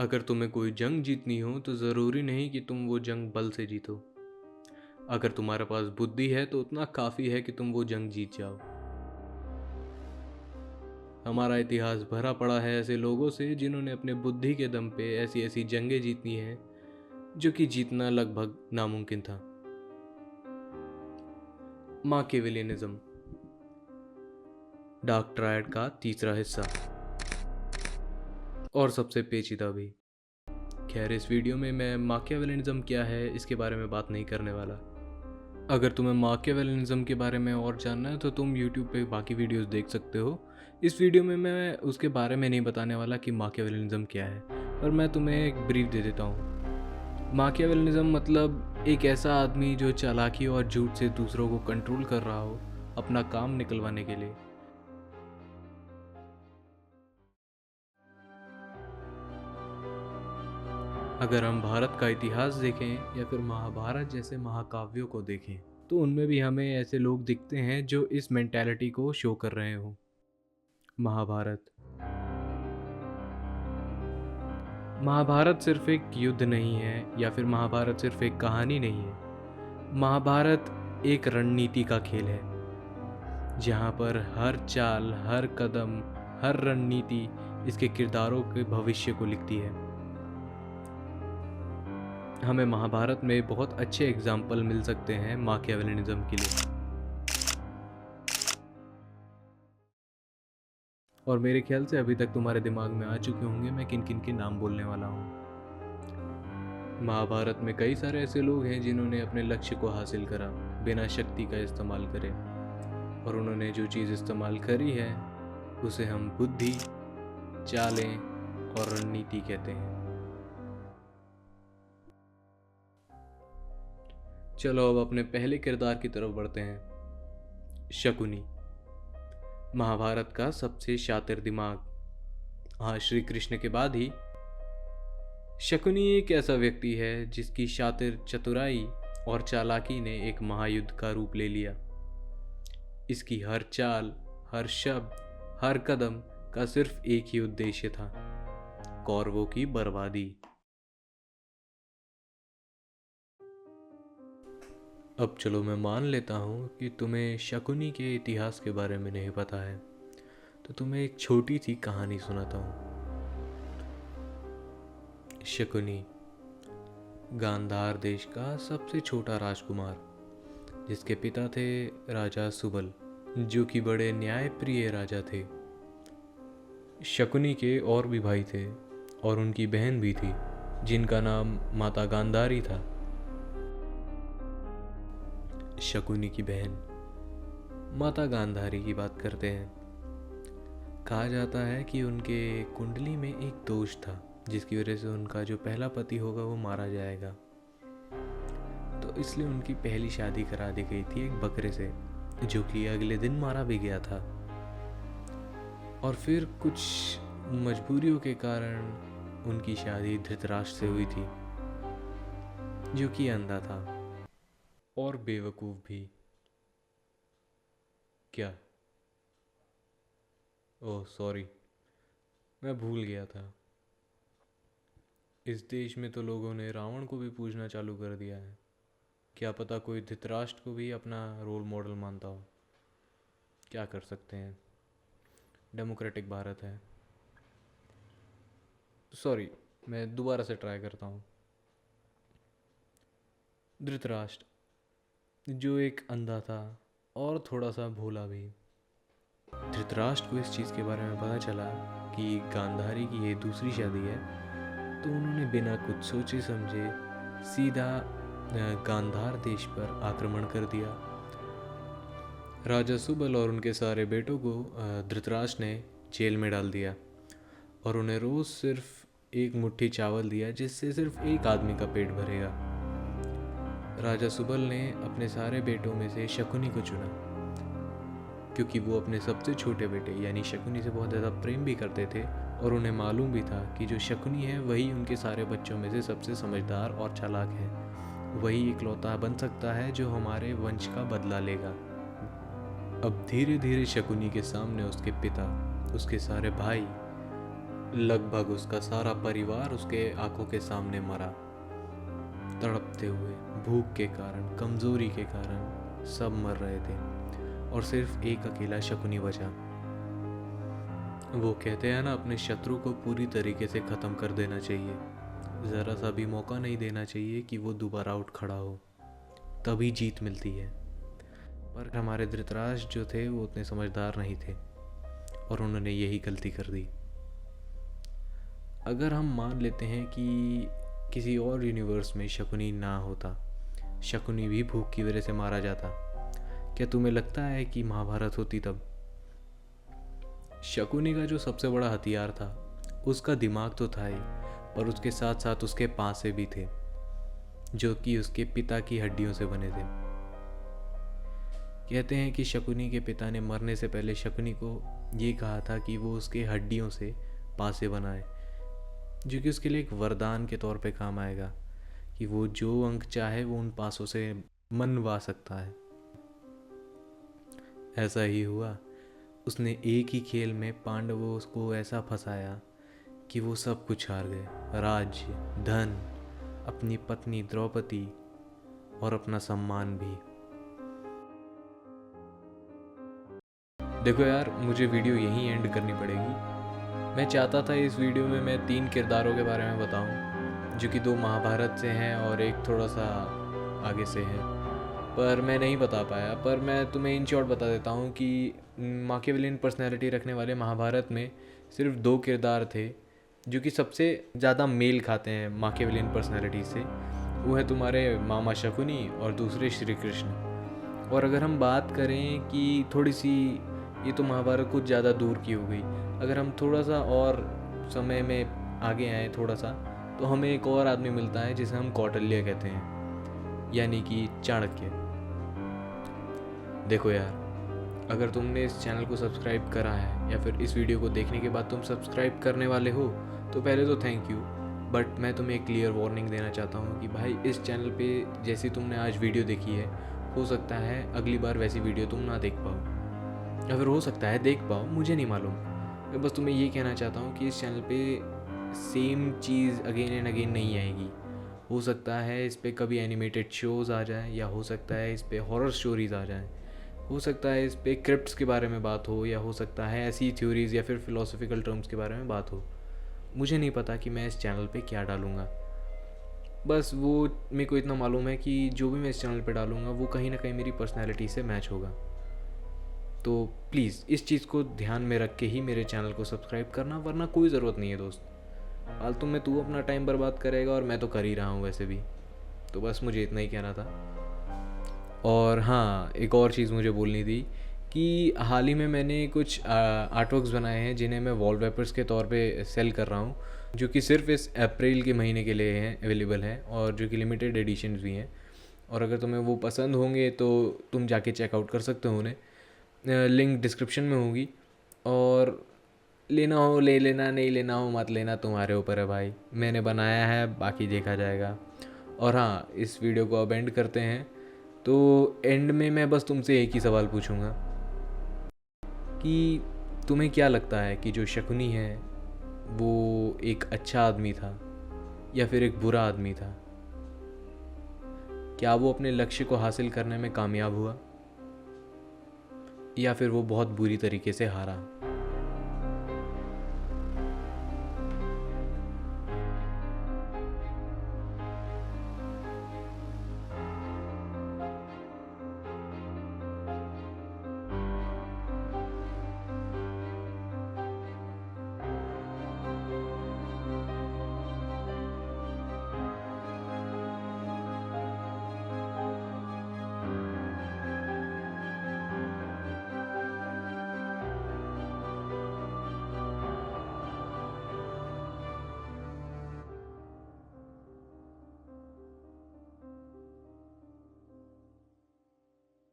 अगर तुम्हें कोई जंग जीतनी हो तो ज़रूरी नहीं कि तुम वो जंग बल से जीतो। अगर तुम्हारे पास बुद्धि है तो उतना काफ़ी है कि तुम वो जंग जीत जाओ। हमारा इतिहास भरा पड़ा है ऐसे लोगों से जिन्होंने अपने बुद्धि के दम पे ऐसी ऐसी जंगें जीतनी हैं जो कि जीतना लगभग नामुमकिन था। माकियावेलिनिज्म, डार्क ट्रायड का तीसरा हिस्सा और सबसे पेचीदा भी। खैर, इस वीडियो में मैं माकियावेलिनिज्म क्या है इसके बारे में बात नहीं करने वाला। अगर तुम्हें माकियावेलिनिज्म के बारे में और जानना है तो तुम YouTube पे बाकी वीडियोस देख सकते हो। इस वीडियो में मैं उसके बारे में नहीं बताने वाला कि माकियावेलिनिज्म क्या है, पर मैं तुम्हें एक ब्रीफ दे देता हूँ। माकियावेलिनिज्म मतलब एक ऐसा आदमी जो चालाकी और झूठ से दूसरों को कंट्रोल कर रहा हो अपना काम निकलवाने के लिए। अगर हम भारत का इतिहास देखें या फिर महाभारत जैसे महाकाव्यों को देखें तो उनमें भी हमें ऐसे लोग दिखते हैं जो इस मेंटालिटी को शो कर रहे हो। महाभारत महाभारत सिर्फ एक युद्ध नहीं है या फिर महाभारत सिर्फ एक कहानी नहीं है। महाभारत एक रणनीति का खेल है जहाँ पर हर चाल, हर कदम, हर रणनीति इसके किरदारों के भविष्य को लिखती है। हमें महाभारत में बहुत अच्छे एग्जाम्पल मिल सकते हैं माकियावेलिनिज्म के लिए। और मेरे ख्याल से अभी तक तुम्हारे दिमाग में आ चुके होंगे मैं किन किन के नाम बोलने वाला हूँ। महाभारत में कई सारे ऐसे लोग हैं जिन्होंने अपने लक्ष्य को हासिल करा बिना शक्ति का इस्तेमाल करे, और उन्होंने जो चीज़ इस्तेमाल करी है उसे हम बुद्धि, चालें और रणनीति कहते हैं। चलो अब अपने पहले किरदार की तरफ बढ़ते हैं। शकुनी, महाभारत का सबसे शातिर दिमाग। हाँ, श्री कृष्ण के बाद ही शकुनी एक ऐसा व्यक्ति है जिसकी शातिर चतुराई और चालाकी ने एक महायुद्ध का रूप ले लिया। इसकी हर चाल, हर शब्द, हर कदम का सिर्फ एक ही उद्देश्य था, कौरवों की बर्बादी। अब चलो मैं मान लेता हूँ कि तुम्हें शकुनी के इतिहास के बारे में नहीं पता है, तो तुम्हें एक छोटी सी कहानी सुनाता हूँ। शकुनी गांधार देश का सबसे छोटा राजकुमार, जिसके पिता थे राजा सुबल, जो कि बड़े न्यायप्रिय राजा थे। शकुनी के और भी भाई थे और उनकी बहन भी थी जिनका नाम माता गांधारी था। शकुनी की बहन माता गांधारी की बात करते हैं। कहा जाता है कि उनके कुंडली में एक दोष था जिसकी वजह से उनका जो पहला पति होगा वो मारा जाएगा, तो इसलिए उनकी पहली शादी करा दी गई थी एक बकरे से, जो कि अगले दिन मारा भी गया था। और फिर कुछ मजबूरियों के कारण उनकी शादी धृतराष्ट्र से हुई थी, जो कि अंधा था और बेवकूफ़ भी। क्या? ओह सॉरी, मैं भूल गया था। इस देश में तो लोगों ने रावण को भी पूजना चालू कर दिया है। क्या पता कोई धृतराष्ट्र को भी अपना रोल मॉडल मानता हो। क्या कर सकते हैं, डेमोक्रेटिक भारत है। सॉरी, मैं दोबारा से ट्राई करता हूँ। धृतराष्ट्र जो एक अंधा था और थोड़ा सा भोला भी। धृतराष्ट्र को इस चीज़ के बारे में पता चला कि गांधारी की ये दूसरी शादी है, तो उन्होंने बिना कुछ सोचे समझे सीधा गांधार देश पर आक्रमण कर दिया। राजा सुबल और उनके सारे बेटों को धृतराष्ट्र ने जेल में डाल दिया और उन्हें रोज़ सिर्फ एक मुट्ठी चावल दिया जिससे सिर्फ एक आदमी का पेट भरेगा। राजा सुबल ने अपने सारे बेटों में से शकुनी को चुना क्योंकि वो अपने सबसे छोटे बेटे यानी शकुनी से बहुत ज़्यादा प्रेम भी करते थे, और उन्हें मालूम भी था कि जो शकुनी है वही उनके सारे बच्चों में से सबसे समझदार और चालाक है। वही इकलौता बन सकता है जो हमारे वंश का बदला लेगा। अब धीरे धीरे शकुनी के सामने उसके पिता, उसके सारे भाई लगभग उसका सारा परिवार उसके आंखों के सामने मरा, तड़पते हुए, भूख के कारण, कमजोरी के कारण सब मर रहे थे और सिर्फ एक अकेला शकुनी बचा। वो कहते हैं ना, अपने शत्रु को पूरी तरीके से ख़त्म कर देना चाहिए, ज़रा सा भी मौका नहीं देना चाहिए कि वो दोबारा उठ खड़ा हो, तभी जीत मिलती है। पर हमारे धृतराष्ट्र जो थे वो उतने समझदार नहीं थे और उन्होंने यही गलती कर दी। अगर हम मान लेते हैं कि किसी और यूनिवर्स में शकुनी ना होता, शकुनी भी भूख की वजह से मारा जाता, क्या तुम्हें लगता है कि महाभारत होती तब? शकुनी का जो सबसे बड़ा हथियार था, उसका दिमाग तो था ही, पर उसके साथ साथ उसके पासे भी थे, जो कि उसके पिता की हड्डियों से बने थे। कहते हैं कि शकुनी के पिता ने मरने से पहले शकुनी को ये कहा था कि वो उसके हड्डियों से पासे बनाए, जो कि उसके लिए एक वरदान के तौर पे काम आएगा कि वो जो अंक चाहे वो उन पासों से मनवा सकता है। ऐसा ही हुआ। उसने एक ही खेल में पांडवों को ऐसा फंसाया कि वो सब कुछ हार गए, राज्य, धन, अपनी पत्नी द्रौपदी और अपना सम्मान भी। देखो यार, मुझे वीडियो यहीं एंड करनी पड़ेगी। मैं चाहता था इस वीडियो में मैं 3 किरदारों के बारे में बताऊं, जो कि 2 महाभारत से हैं और एक थोड़ा सा आगे से है, पर मैं नहीं बता पाया। पर मैं तुम्हें इन शॉर्ट बता देता हूँ कि माकियावेलियन पर्सनैलिटी रखने वाले महाभारत में सिर्फ 2 किरदार थे जो कि सबसे ज़्यादा मेल खाते हैं माकियावेलियन पर्सनैलिटी से। वो है तुम्हारे मामा शकुनी और दूसरे श्री कृष्ण। और अगर हम बात करें कि थोड़ी सी, ये तो महाभारत कुछ ज़्यादा दूर की हो गई, अगर हम थोड़ा सा और समय में आगे आए थोड़ा सा, तो हमें एक और आदमी मिलता है जिसे हम कौटिल्य कहते हैं, यानी कि चाणक्य। देखो यार, अगर तुमने इस चैनल को सब्सक्राइब करा है या फिर इस वीडियो को देखने के बाद तुम सब्सक्राइब करने वाले हो, तो पहले तो थैंक यू। बट मैं तुम्हें एक क्लियर वार्निंग देना चाहता हूँ कि भाई, इस चैनल पे जैसी तुमने आज वीडियो देखी है, हो सकता है अगली बार वैसी वीडियो तुम ना देख पाओ, या फिर हो सकता है देख पाओ, मुझे नहीं मालूम। मैं बस तुम्हें ये कहना चाहता हूँ कि इस चैनल पे same cheese again and again नहीं आएगी। हो सकता है इस पर कभी एनिमेटेड शोज़ आ जाए, या हो सकता है इस पर हॉरर स्टोरीज़ आ जाएँ, हो सकता है इस पे क्रिप्ट्स के बारे में बात हो, या हो सकता है ऐसी थ्योरीज़ या फिर फिलोसफिकल टर्म्स के बारे में बात हो। मुझे नहीं पता कि मैं इस चैनल पे क्या डालूँगा। बस वो मेरे को इतना मालूम है कि जो भी मैं इस चैनल पे डालूँगा वो कहीं ना कहीं मेरी पर्सनैलिटी से मैच होगा। तो प्लीज़ इस चीज़ को ध्यान में रख के ही मेरे चैनल को सब्सक्राइब करना, वरना कोई ज़रूरत नहीं है दोस्त। फालतू में तू अपना टाइम बर्बाद करेगा और मैं तो कर ही रहा हूँ वैसे भी। तो बस मुझे इतना ही कहना था। और हाँ, एक और चीज़ मुझे बोलनी थी कि हाल ही में मैंने कुछ आर्टवर्क्स बनाए हैं जिन्हें मैं वॉलपेपर्स के तौर पे सेल कर रहा हूँ, जो कि सिर्फ इस अप्रैल के महीने के लिए हैं, अवेलेबल हैं, और जो कि लिमिटेड एडिशंस भी हैं। और अगर तुम्हें वो पसंद होंगे तो तुम जाके चेकआउट कर सकते हो उन्हें, लिंक डिस्क्रिप्शन में होगी। और लेना हो ले लेना, नहीं लेना हो मत लेना, तुम्हारे ऊपर है भाई। मैंने बनाया है, बाकी देखा जाएगा। और हाँ, इस वीडियो को अब एंड करते हैं। तो एंड में मैं बस तुमसे एक ही सवाल पूछूंगा कि तुम्हें क्या लगता है कि जो शकुनी है वो एक अच्छा आदमी था या फिर एक बुरा आदमी था? क्या वो अपने लक्ष्य को हासिल करने में कामयाब हुआ, या फिर वो बहुत बुरी तरीके से हारा?